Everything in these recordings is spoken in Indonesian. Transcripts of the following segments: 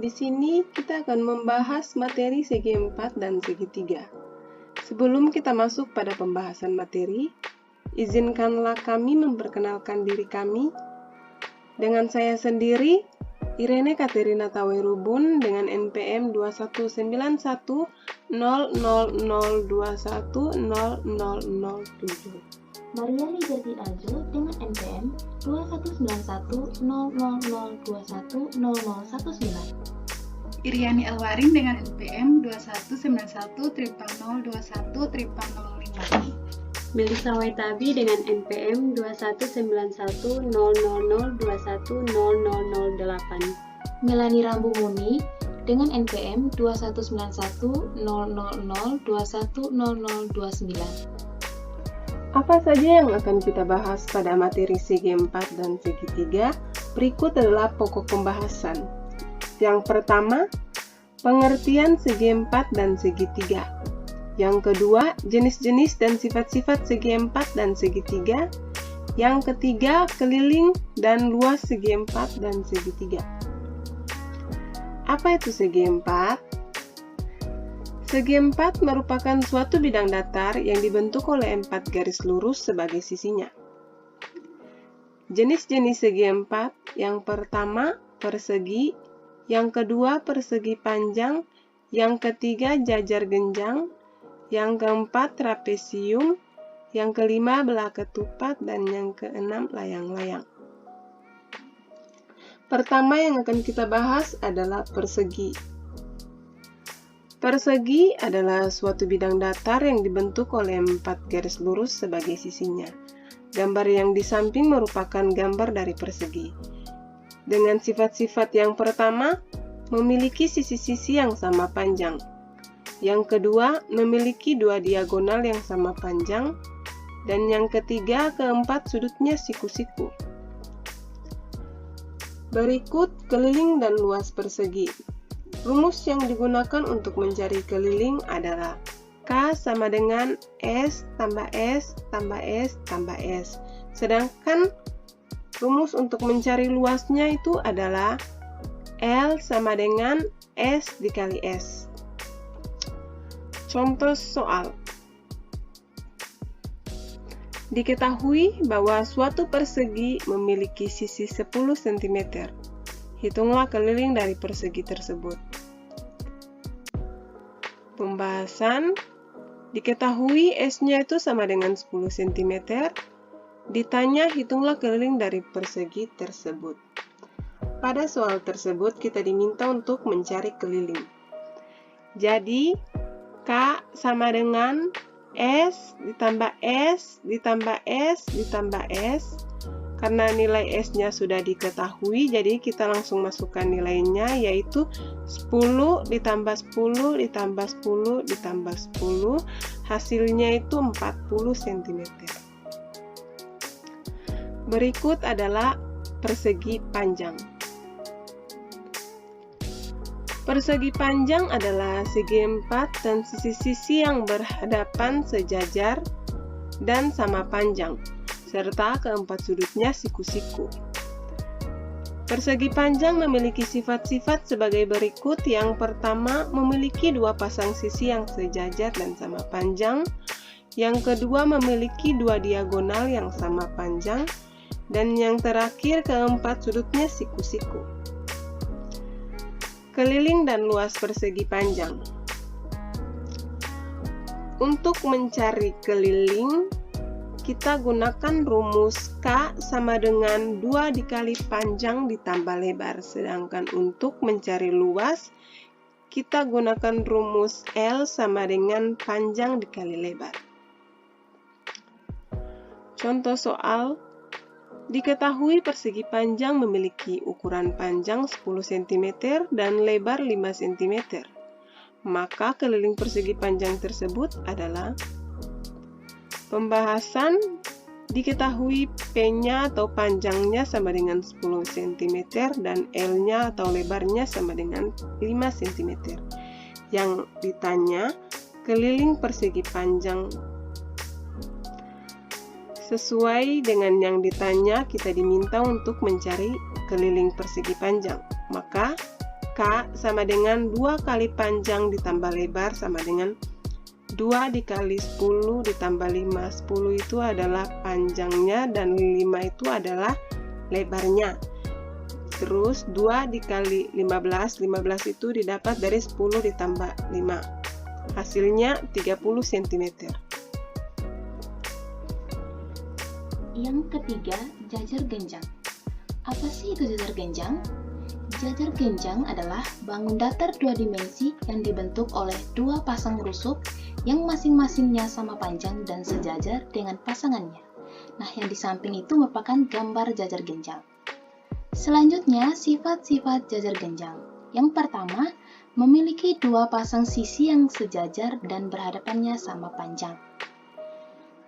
Di sini kita akan membahas materi segi 4 dan segi 3. Sebelum kita masuk pada pembahasan materi, izinkanlah kami memperkenalkan diri kami. Dengan saya sendiri, Irene Katerina Tawerubun dengan NPM 21910002100007. Maria Liberty Ajo dengan NPM 21910002100019. Iriani Elwaring dengan NPM 21910000210005. Melissa Waitabi dengan NPM 219100210008. Melani Rambu Muni dengan NPM 219100210029. Apa saja yang akan kita bahas pada materi segi 4 dan segi 3? Berikut adalah pokok pembahasan. Yang pertama, pengertian segi 4 dan segi 3. Yang kedua, jenis-jenis dan sifat-sifat segi 4 dan segi 3. Yang ketiga, keliling dan luas segi 4 dan segi 3. Apa itu segi 4? Segi 4 merupakan suatu bidang datar yang dibentuk oleh 4 garis lurus sebagai sisinya. Jenis-jenis segi 4, yang pertama persegi, yang kedua persegi panjang, yang ketiga jajar genjang, yang keempat trapesium, yang kelima belah ketupat, dan yang keenam layang-layang. Pertama yang akan kita bahas adalah persegi. Persegi adalah suatu bidang datar yang dibentuk oleh 4 garis lurus sebagai sisinya. Gambar yang di samping merupakan gambar dari persegi. Dengan sifat-sifat yang pertama, memiliki sisi-sisi yang sama panjang. Yang kedua, memiliki dua diagonal yang sama panjang. Dan yang ketiga, keempat sudutnya siku-siku. Berikut keliling dan luas persegi. Rumus yang digunakan untuk mencari keliling adalah K sama dengan S tambah S tambah S tambah S. Sedangkan rumus untuk mencari luasnya itu adalah L sama dengan S dikali S. Contoh soal. Diketahui bahwa suatu persegi memiliki sisi 10 cm. Hitunglah keliling dari persegi tersebut. Pembahasan. Diketahui S-nya itu sama dengan 10 cm. Ditanya hitunglah keliling dari persegi tersebut. Pada soal tersebut kita diminta untuk mencari keliling. Jadi K sama dengan S ditambah S ditambah S ditambah S. Karena nilai S-nya sudah diketahui, jadi kita langsung masukkan nilainya, yaitu 10 ditambah 10 ditambah 10 ditambah 10, hasilnya itu 40 cm. Berikut adalah persegi panjang. Persegi panjang adalah segi 4 dan sisi-sisi yang berhadapan sejajar dan sama panjang, serta keempat sudutnya siku-siku. Persegi panjang memiliki sifat-sifat sebagai berikut. Yang pertama, memiliki dua pasang sisi yang sejajar dan sama panjang. Yang kedua, memiliki dua diagonal yang sama panjang. Dan yang terakhir, keempat sudutnya siku-siku. Keliling dan luas persegi panjang. Untuk mencari keliling, kita gunakan rumus K sama dengan 2 dikali panjang ditambah lebar. Sedangkan untuk mencari luas, kita gunakan rumus L sama dengan panjang dikali lebar. Contoh soal. Diketahui persegi panjang memiliki ukuran panjang 10 cm dan lebar 5 cm. Maka keliling persegi panjang tersebut adalah. Pembahasan. Diketahui P-nya atau panjangnya sama dengan 10 cm dan L-nya atau lebarnya sama dengan 5 cm. Yang ditanya, keliling persegi panjang. Sesuai dengan yang ditanya, kita diminta untuk mencari keliling persegi panjang. Maka, K sama dengan 2 kali panjang ditambah lebar sama dengan 2 dikali 10 ditambah 5. 10 itu adalah panjangnya dan 5 itu adalah lebarnya. Terus 2 dikali 15, 15 itu didapat dari 10 ditambah 5. Hasilnya 30 cm. Yang ketiga, jajar genjang. Apa sih itu jajar genjang? Jajar genjang adalah bangun datar 2 dimensi yang dibentuk oleh 2 pasang rusuk yang masing-masingnya sama panjang dan sejajar dengan pasangannya. Nah, yang di samping itu merupakan gambar jajar genjang. Selanjutnya, sifat-sifat jajar genjang. Yang pertama, memiliki 2 pasang sisi yang sejajar dan berhadapannya sama panjang.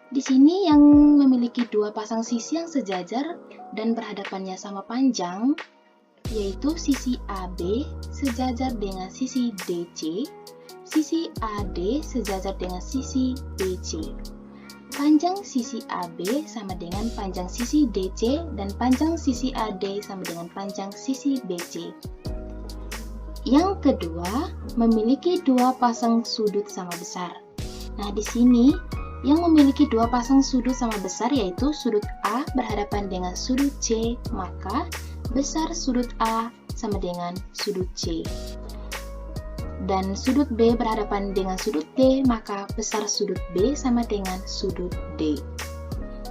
Di sini yang memiliki 2 pasang sisi yang sejajar dan berhadapannya sama panjang, yaitu sisi AB sejajar dengan sisi DC, sisi AD sejajar dengan sisi BC. Panjang sisi AB sama dengan panjang sisi DC dan panjang sisi AD sama dengan panjang sisi BC. Yang kedua, memiliki 2 pasang sudut sama besar. Nah, di sini yang memiliki 2 pasang sudut sama besar yaitu sudut A berhadapan dengan sudut C, maka besar sudut A sama dengan sudut C. Dan sudut B berhadapan dengan sudut D, maka besar sudut B sama dengan sudut D.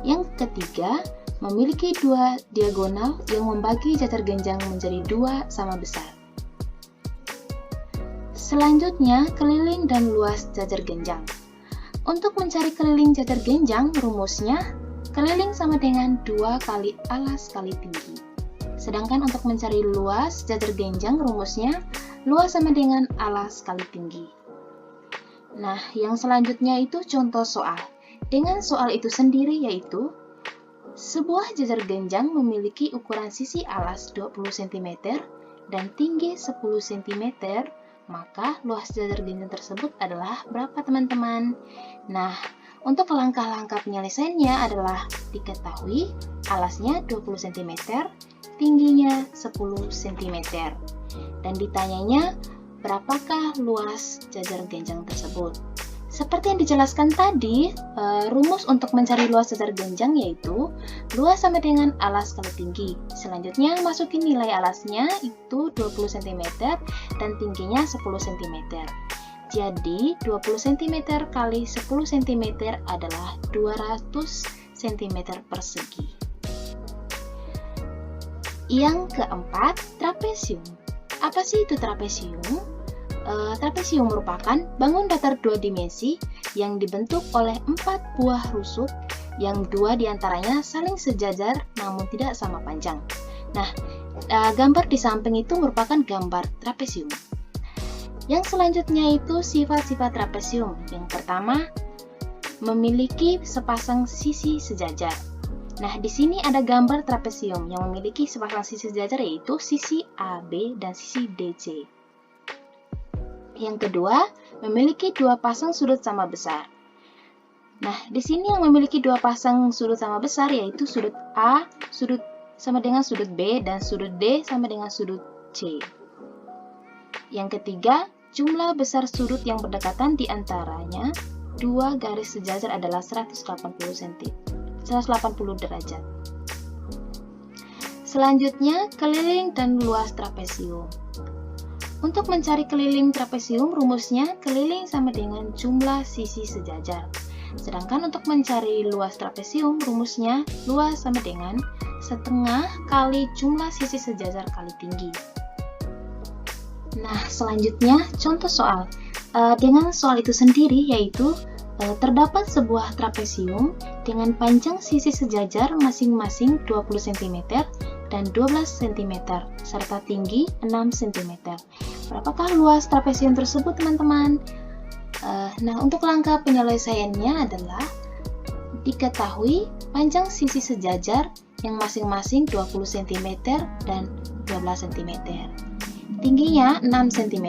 Yang ketiga, memiliki 2 diagonal yang membagi jajar genjang menjadi 2 sama besar. Selanjutnya, keliling dan luas jajar genjang. Untuk mencari keliling jajar genjang, rumusnya keliling sama dengan 2 kali alas kali tinggi. Sedangkan untuk mencari luas jajar genjang, rumusnya luas sama dengan alas kali tinggi. Nah, yang selanjutnya itu contoh soal. Dengan soal itu sendiri yaitu, sebuah jajar genjang memiliki ukuran sisi alas 20 cm dan tinggi 10 cm, maka luas jajar genjang tersebut adalah berapa teman-teman? Nah, untuk langkah-langkah penyelesaiannya adalah diketahui alasnya 20 cm, tingginya 10 cm. Dan ditanyanya, berapakah luas jajar genjang tersebut? Seperti yang dijelaskan tadi, rumus untuk mencari luas jajar genjang yaitu luas sama dengan alas kali tinggi. Selanjutnya, masukin nilai alasnya itu 20 cm dan tingginya 10 cm. Jadi, 20 cm kali 10 cm adalah 200 cm persegi. Yang keempat, trapesium. Apa sih itu trapesium? Trapesium merupakan bangun datar 2 dimensi yang dibentuk oleh 4 buah rusuk yang 2 diantaranya saling sejajar namun tidak sama panjang. Nah, gambar di samping itu merupakan gambar trapesium. Yang selanjutnya itu sifat-sifat trapesium. Yang pertama, memiliki sepasang sisi sejajar. Nah, di sini ada gambar trapesium yang memiliki sepasang sisi sejajar yaitu sisi AB dan sisi DC. Yang kedua, memiliki 2 pasang sudut sama besar. Nah, di sini yang memiliki 2 pasang sudut sama besar yaitu sudut A sama dengan sudut B dan sudut D sama dengan sudut C. Yang ketiga, jumlah besar sudut yang berdekatan di antaranya 2 garis sejajar adalah 180 derajat. Selanjutnya, keliling dan luas trapesium. Untuk mencari keliling trapesium, rumusnya keliling sama dengan jumlah sisi sejajar. Sedangkan untuk mencari luas trapesium, rumusnya luas sama dengan setengah kali jumlah sisi sejajar kali tinggi. Nah, selanjutnya contoh soal. Dengan soal itu sendiri yaitu terdapat sebuah trapesium dengan panjang sisi sejajar masing-masing 20 cm dan 12 cm serta tinggi 6 cm. Berapakah luas trapesium tersebut, teman-teman? Nah, untuk langkah penyelesaiannya adalah diketahui panjang sisi sejajar yang masing-masing 20 cm dan 12 cm. Tingginya 6 cm.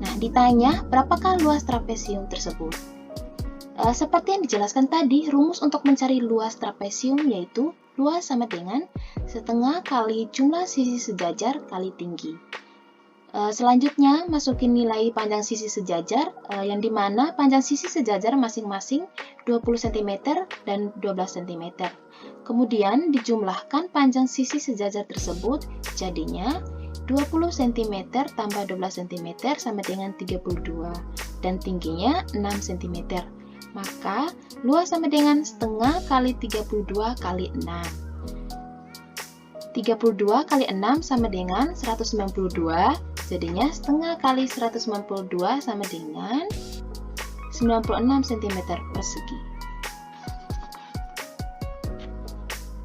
Nah, ditanya berapakah luas trapesium tersebut? Seperti yang dijelaskan tadi, rumus untuk mencari luas trapesium yaitu luas sama dengan setengah kali jumlah sisi sejajar kali tinggi. Selanjutnya, masukin nilai panjang sisi sejajar, yang dimana panjang sisi sejajar masing-masing 20 cm dan 12 cm. Kemudian, dijumlahkan panjang sisi sejajar tersebut, jadinya 20 cm tambah 12 cm sama dengan 32, dan tingginya 6 cm. Maka, luas sama dengan setengah kali 32 kali 6. 32 kali 6 sama dengan 192, jadinya setengah kali 192 sama dengan 96 cm persegi.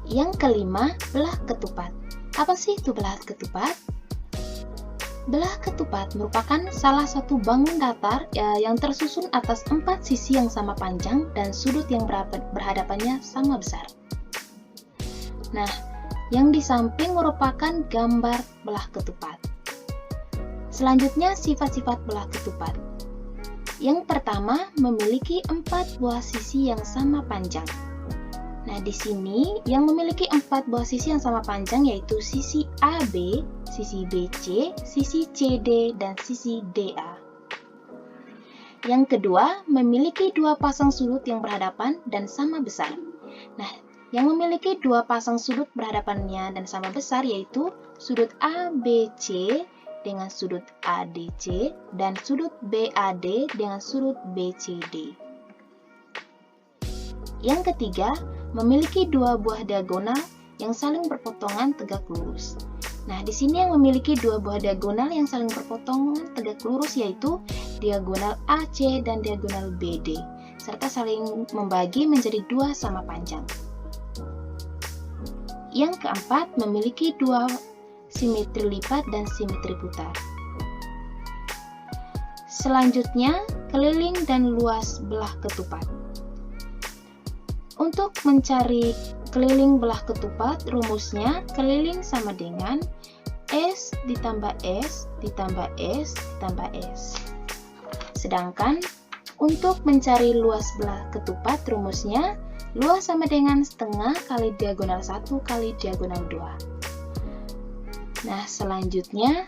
Yang kelima, belah ketupat. Apa sih itu belah ketupat? Belah ketupat merupakan salah satu bangun datar yang tersusun atas 4 sisi yang sama panjang dan sudut yang berhadapannya sama besar. Nah, yang di samping merupakan gambar belah ketupat. Selanjutnya, sifat-sifat belah ketupat. Yang pertama, memiliki 4 buah sisi yang sama panjang. Nah, di sini yang memiliki 4 buah sisi yang sama panjang yaitu sisi AB, sisi BC, sisi CD, dan sisi DA. Yang kedua, memiliki 2 pasang sudut yang berhadapan dan sama besar. Nah, yang memiliki 2 pasang sudut berhadapannya dan sama besar yaitu sudut ABC dengan sudut ADC dan sudut BAD dengan sudut BCD. Yang ketiga, memiliki 2 buah diagonal yang saling berpotongan tegak lurus. Nah, di sini yang memiliki 2 buah diagonal yang saling berpotongan tegak lurus yaitu diagonal AC dan diagonal BD, serta saling membagi menjadi 2 sama panjang. Yang keempat, memiliki 2 simetri lipat dan simetri putar. Selanjutnya, keliling dan luas belah ketupat. Untuk mencari keliling belah ketupat, rumusnya keliling sama dengan S ditambah S ditambah S ditambah S. Sedangkan untuk mencari luas belah ketupat, rumusnya luas sama dengan setengah kali diagonal 1 kali diagonal 2. Nah, selanjutnya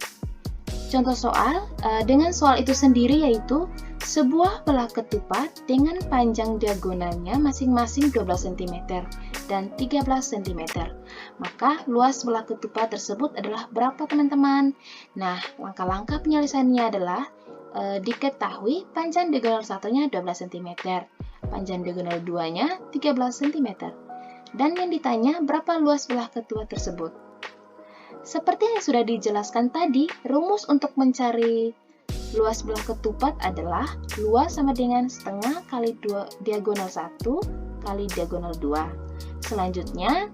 contoh soal. Dengan soal itu sendiri yaitu sebuah belah ketupat dengan panjang diagonalnya masing-masing 12 cm dan 13 cm. Maka luas belah ketupat tersebut adalah berapa, teman-teman? Nah, langkah-langkah penyelesaiannya adalah diketahui panjang diagonal 1-nya 12 cm, panjang diagonal 2-nya 13 cm. Dan yang ditanya berapa luas belah ketupat tersebut? Seperti yang sudah dijelaskan tadi, rumus untuk mencari luas belah ketupat adalah luas sama dengan setengah kali diagonal 1 kali diagonal 2. Selanjutnya,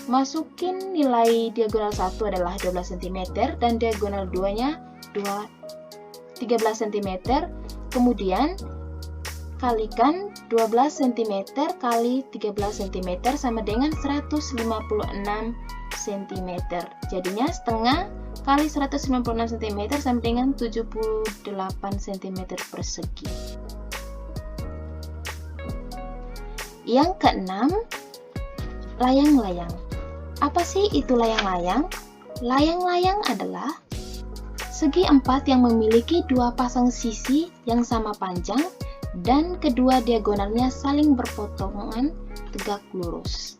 masukin nilai diagonal 1 adalah 12 cm dan diagonal 2-nya 13 cm. Kemudian, kalikan 12 cm kali 13 cm sama dengan 156 cm. Jadinya setengah kali 156 cm sama dengan 78 cm persegi. Yang keenam, layang-layang. Apa sih itu layang-layang? Layang-layang adalah segi 4 yang memiliki 2 pasang sisi yang sama panjang dan kedua diagonalnya saling berpotongan tegak lurus.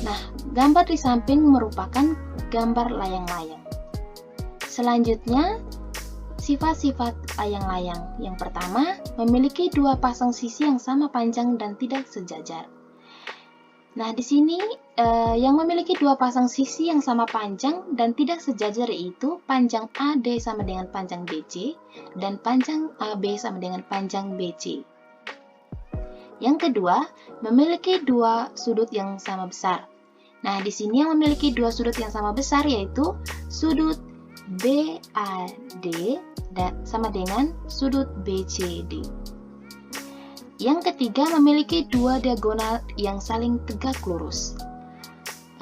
Nah, gambar di samping merupakan gambar layang-layang. Selanjutnya, sifat-sifat layang-layang. Yang pertama, memiliki 2 pasang sisi yang sama panjang dan tidak sejajar. Nah, di sini yang memiliki 2 pasang sisi yang sama panjang dan tidak sejajar yaitu panjang AD sama dengan panjang BC dan panjang AB sama dengan panjang BC. Yang kedua, memiliki 2 sudut yang sama besar. Nah, di sini yang memiliki 2 sudut yang sama besar yaitu sudut BAD sama dengan sudut BCD. Yang ketiga, memiliki 2 diagonal yang saling tegak lurus.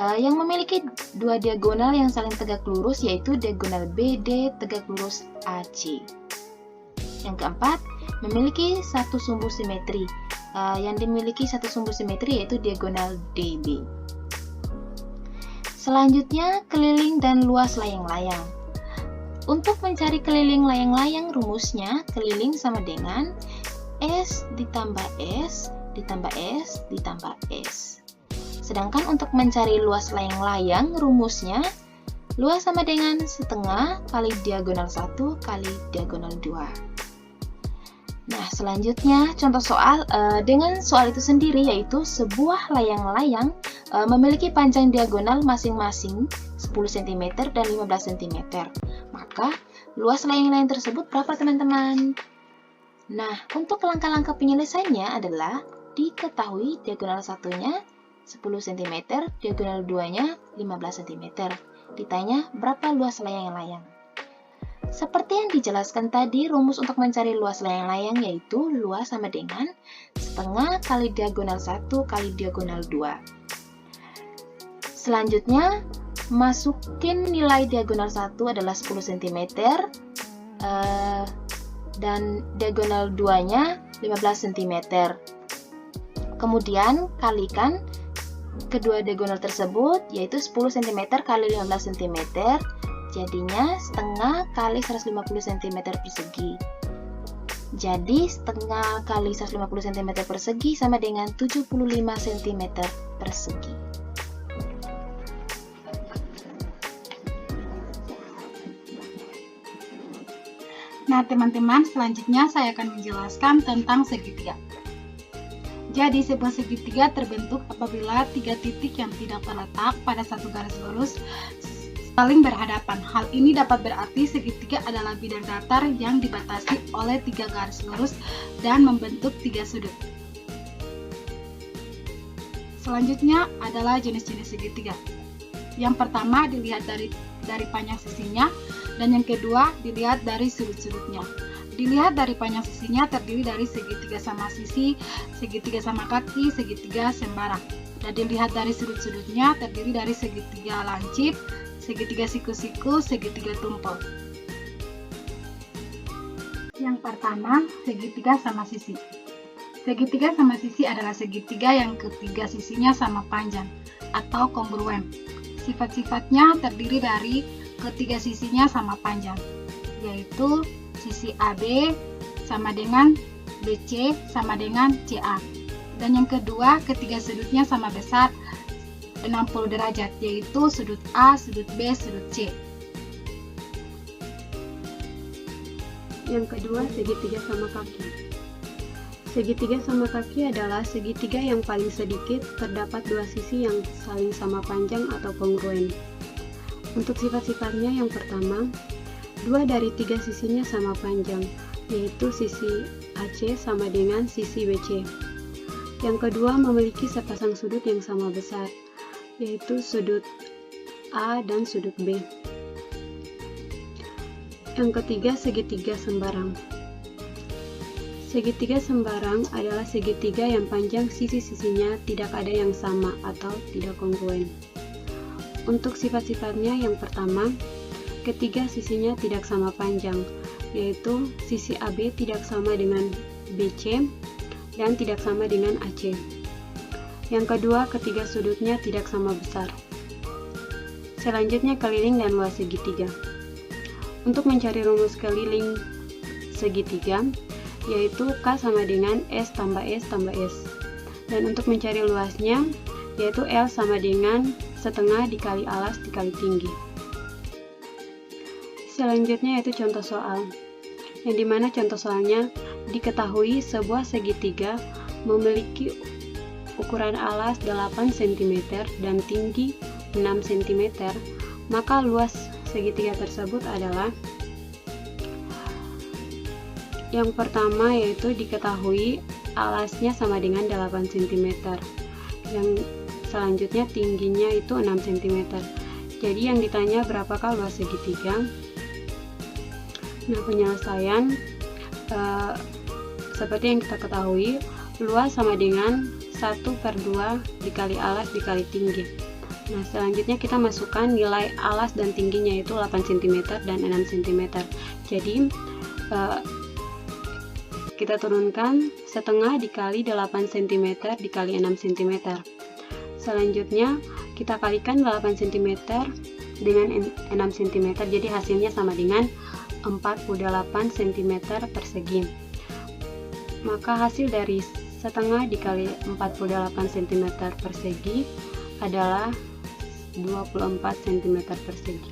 Yang memiliki 2 diagonal yang saling tegak lurus yaitu diagonal BD tegak lurus AC. Yang keempat, memiliki satu sumbu simetri. Yang dimiliki satu sumbu simetri yaitu diagonal DB. Selanjutnya, keliling dan luas layang-layang. Untuk mencari keliling layang-layang, rumusnya keliling sama dengan S ditambah S ditambah S ditambah S. Sedangkan untuk mencari luas layang-layang, rumusnya luas sama dengan setengah kali diagonal 1 kali diagonal 2. Nah, selanjutnya contoh soal dengan soal itu sendiri, yaitu sebuah layang-layang memiliki panjang diagonal masing-masing 10 cm dan 15 cm. Maka, luas layang-layang tersebut berapa, teman-teman? Nah, untuk langkah-langkah penyelesaiannya adalah diketahui diagonal satunya 10 cm, diagonal 2-nya 15 cm. Ditanya berapa luas layang-layang. Seperti yang dijelaskan tadi, rumus untuk mencari luas layang-layang yaitu luas sama dengan setengah kali diagonal 1 kali diagonal 2. Selanjutnya, masukin nilai diagonal 1 adalah 10 cm dan diagonal 2-nya 15 cm. Kemudian kalikan kedua diagonal tersebut, yaitu 10 cm kali 15 cm. Jadinya setengah kali 150 cm persegi. Jadi setengah kali 150 cm persegi sama dengan 75 cm persegi. Nah, teman-teman, selanjutnya saya akan menjelaskan tentang segitiga. Jadi, sebuah segitiga terbentuk apabila tiga titik yang tidak terletak pada satu garis lurus saling berhadapan. Hal ini dapat berarti segitiga adalah bidang datar yang dibatasi oleh tiga garis lurus dan membentuk tiga sudut. Selanjutnya adalah jenis-jenis segitiga. Yang pertama dilihat dari panjang sisinya, dan yang kedua dilihat dari sudut-sudutnya. Dilihat dari panjang sisinya terdiri dari segitiga sama sisi, segitiga sama kaki, segitiga sembarang. Dan dilihat dari sudut-sudutnya terdiri dari segitiga lancip, segitiga siku-siku, segitiga tumpul. Yang pertama, segitiga sama sisi. Segitiga sama sisi adalah segitiga yang ketiga sisinya sama panjang atau kongruen. Sifat-sifatnya terdiri dari ketiga sisinya sama panjang, yaitu sisi AB sama dengan BC sama dengan CA. Dan yang kedua, ketiga sudutnya sama besar 60 derajat, yaitu sudut A, sudut B, sudut C. Yang kedua, segitiga sama kaki. Segitiga sama kaki adalah segitiga yang paling sedikit terdapat dua sisi yang saling sama panjang atau kongruen. Untuk sifat-sifatnya, yang pertama, 2 dari 3 sisinya sama panjang, yaitu sisi AC sama dengan sisi BC. Yang kedua, memiliki sepasang sudut yang sama besar, yaitu sudut A dan sudut B. Yang ketiga, segitiga sembarang. Segitiga sembarang adalah segitiga yang panjang sisi-sisinya tidak ada yang sama atau tidak kongruen. Untuk sifat-sifatnya, yang pertama, ketiga sisinya tidak sama panjang, yaitu sisi AB tidak sama dengan BC dan tidak sama dengan AC. Yang kedua, ketiga sudutnya tidak sama besar. Selanjutnya, keliling dan luas segitiga. Untuk mencari rumus keliling segitiga, yaitu K sama dengan S tambah S tambah S. Dan untuk mencari luasnya, yaitu L sama dengan setengah dikali alas dikali tinggi. Selanjutnya yaitu contoh soal, yang dimana contoh soalnya diketahui sebuah segitiga memiliki ukuran alas 8 cm dan tinggi 6 cm, maka luas segitiga tersebut adalah, yang pertama yaitu diketahui alasnya sama dengan 8 cm, yang selanjutnya tingginya itu 6 cm. Jadi yang ditanya berapakah luas segitiga? Nah, penyelesaian seperti yang kita ketahui, luas sama dengan 1/2 dikali alas dikali tinggi. Nah, selanjutnya kita masukkan nilai alas dan tingginya, yaitu 8 cm dan 6 cm. Jadi kita turunkan setengah dikali 8 cm dikali 6 cm. Selanjutnya kita kalikan 8 cm dengan 6 cm, jadi hasilnya sama dengan 48 cm persegi. Maka hasil dari setengah dikali 48 cm persegi adalah 24 cm persegi.